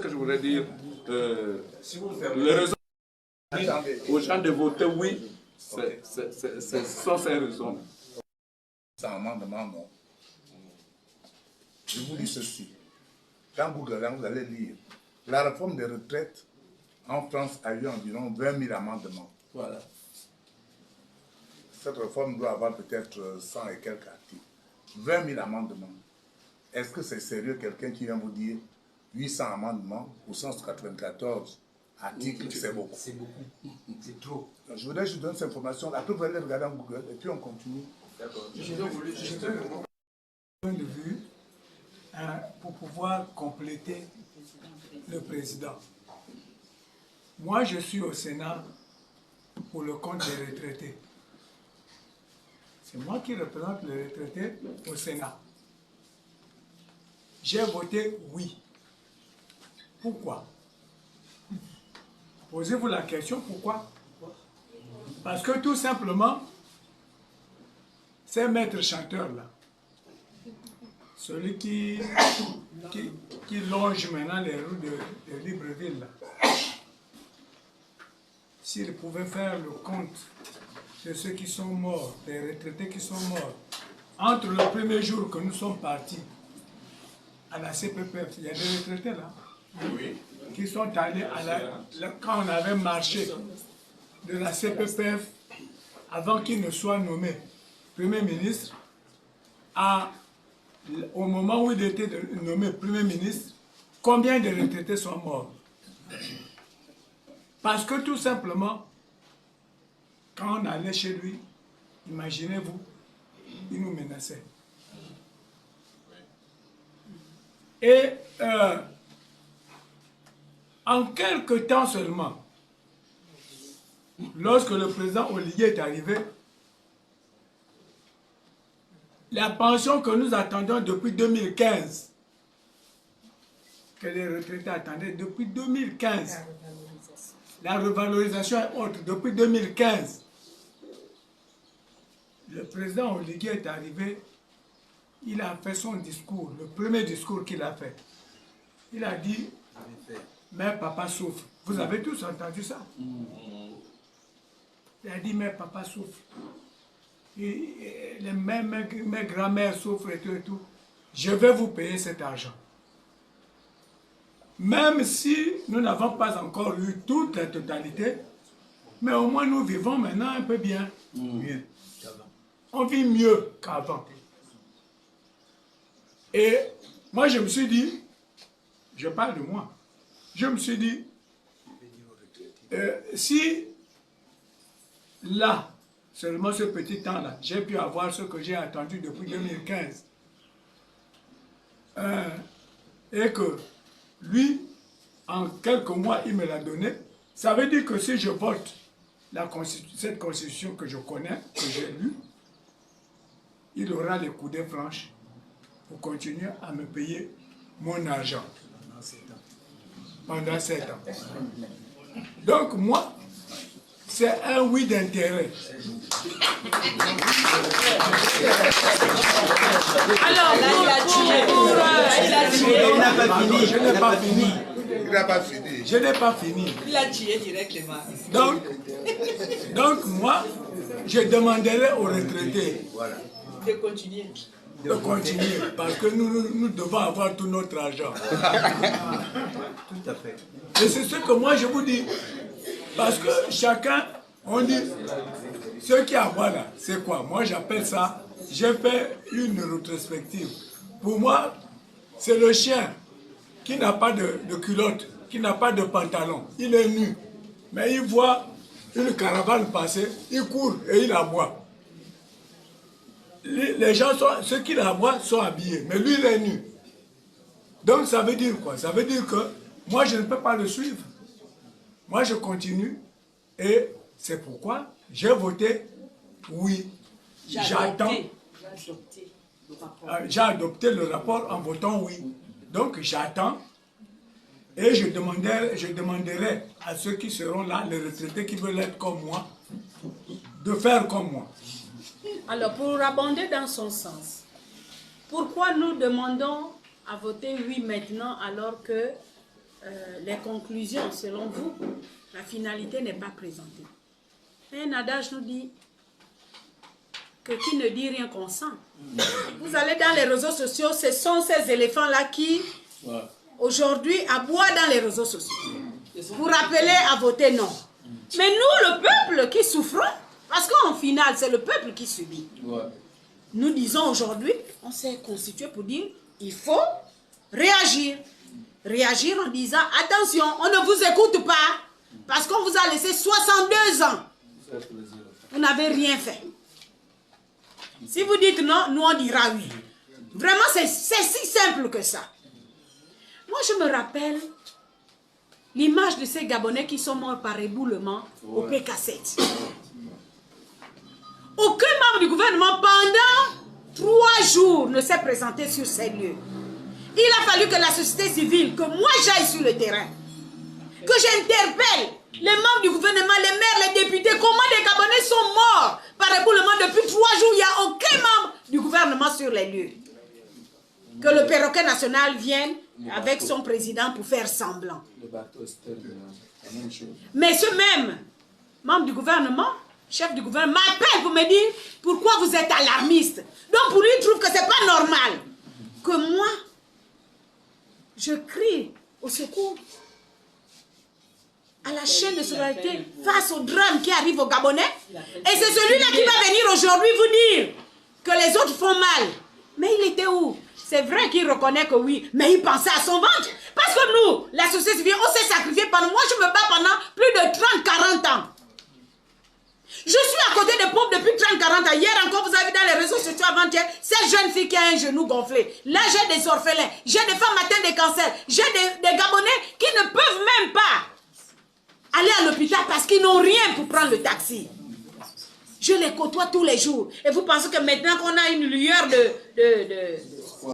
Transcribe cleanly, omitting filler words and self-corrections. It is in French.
que je voudrais dire, les raisons aux gens de voter oui, ce sont ces raisons. C'est un amendement, non. Je vous dis ceci. Quand vous allez lire, la réforme des retraites en France a eu environ 20 000 amendements. Voilà. Cette réforme doit avoir peut-être 100 et quelques articles. 20 000 amendements. Est-ce que c'est sérieux quelqu'un qui vient vous dire 800 amendements ou 194 articles, c'est beaucoup? C'est beaucoup. C'est trop. Je voudrais que je donne cette information. Après, vous allez regarder en Google et puis on continue. D'accord. Je voulais juste un point de vue pour pouvoir compléter le président. Moi, je suis au Sénat pour le compte des retraités. C'est moi qui représente les retraités au Sénat. J'ai voté oui. Pourquoi? Posez-vous la question, pourquoi? Parce que tout simplement, ces maîtres chanteurs-là, celui qui longe maintenant les rues de Libreville, là, s'il pouvait faire le compte de ceux qui sont morts, des retraités qui sont morts, entre le premier jour que nous sommes partis à la CPPF, il y a des retraités là, oui, qui sont allés quand on avait marché de la CPPF avant qu'il ne soit nommé Premier ministre, au moment où il était nommé Premier ministre, combien de retraités sont morts? Parce que tout simplement, quand on allait chez lui, imaginez-vous, il nous menaçait. Et en quelque temps seulement, lorsque le président Ollier est arrivé, la pension que nous attendions depuis 2015, que les retraités attendaient depuis 2015, la revalorisation est haute depuis 2015. Le président Ollier est arrivé, il a fait son discours, le premier discours qu'il a fait. Il a dit, mais papa souffre. Vous avez tous entendu ça? Il a dit, mais papa souffre. Mes grands-mères souffrent et tout. Je vais vous payer cet argent. Même si nous n'avons pas encore eu toute la totalité, mais au moins nous vivons maintenant un peu bien. Mieux qu'avant. On vit mieux qu'avant. Et moi je me suis dit, je parle de moi, je me suis dit, si là, seulement ce petit temps-là, j'ai pu avoir ce que j'ai attendu depuis 2015, et que lui, en quelques mois, il me l'a donné, ça veut dire que si je vote cette constitution que je connais, que j'ai lue, il aura les coudées franches pour continuer à me payer mon argent pendant 7 ans. Donc moi, c'est un oui d'intérêt. Alors, il n'a pas fini. Je n'ai pas fini. Il n'a pas fini. Je n'ai pas fini. Il a tiré directement. Donc moi, je demanderai aux retraités De continuer. de continuer, parce que nous devons avoir tout notre argent. Tout à fait. Et c'est ce que moi je vous dis. Parce que chacun, on dit, ce qui est à moi là, c'est quoi? Moi j'appelle ça, j'ai fait une rétrospective. Pour moi, c'est le chien qui n'a pas de culotte, qui n'a pas de pantalon. Il est nu, mais il voit une caravane passer, il court et il aboie. Les gens, ceux qui l'aboient sont habillés, mais lui il est nu. Donc ça veut dire quoi? Ça veut dire que moi je ne peux pas le suivre. Moi je continue et c'est pourquoi j'ai voté oui. J'attends. J'ai adopté le rapport en votant oui. Donc j'attends et je demanderai à ceux qui seront là, les retraités qui veulent être comme moi, de faire comme moi. Alors, pour abonder dans son sens, pourquoi nous demandons à voter oui maintenant alors que les conclusions, selon vous, la finalité n'est pas présentée. Un adage nous dit que qui ne dit rien consent. Vous allez dans les réseaux sociaux, ce sont ces éléphants-là qui, aujourd'hui, aboient dans les réseaux sociaux. Pour rappeler à voter non. Mais nous, le peuple qui souffrons, parce qu'en final, c'est le peuple qui subit. Nous disons aujourd'hui, on s'est constitué pour dire, il faut réagir. Réagir en disant, attention, on ne vous écoute pas, parce qu'on vous a laissé 62 ans. Vous n'avez rien fait. Si vous dites non, nous on dira oui. Vraiment, c'est si simple que ça. Moi, je me rappelle l'image de ces Gabonais qui sont morts par éboulement au PK7. Aucun membre du gouvernement pendant 3 jours ne s'est présenté sur ces lieux. Il a fallu que la société civile, que moi j'aille sur le terrain, que j'interpelle les membres du gouvernement, les maires, les députés, comment des Gabonais sont morts par éboulement depuis 3 jours. Il n'y a aucun membre du gouvernement sur les lieux. Que le perroquet national vienne avec son président pour faire semblant. Mais ce même membre du gouvernement, chef du gouvernement, m'appelle pour me dire pourquoi vous êtes alarmiste. Donc pour lui, il trouve que c'est pas normal que moi, je crie au secours à la chaîne de solidarité face au drame qui arrive aux Gabonais. Et c'est celui-là qui va venir aujourd'hui vous dire que les autres font mal. Mais il était où? C'est vrai qu'il reconnaît que oui, mais il pensait à son ventre. Parce que nous, la société civile, on s'est sacrifié pendant... Moi, je me bats pendant plus de 30-40 ans. Je suis à côté des pauvres depuis 30-40 ans. Hier encore, vous avez vu dans les réseaux sociaux avant-hier, cette jeune fille qui a un genou gonflé. Là, j'ai des orphelins, j'ai des femmes atteintes de cancer, j'ai des Gabonais qui ne peuvent même pas aller à l'hôpital parce qu'ils n'ont rien pour prendre le taxi. Je les côtoie tous les jours. Et vous pensez que maintenant qu'on a une lueur de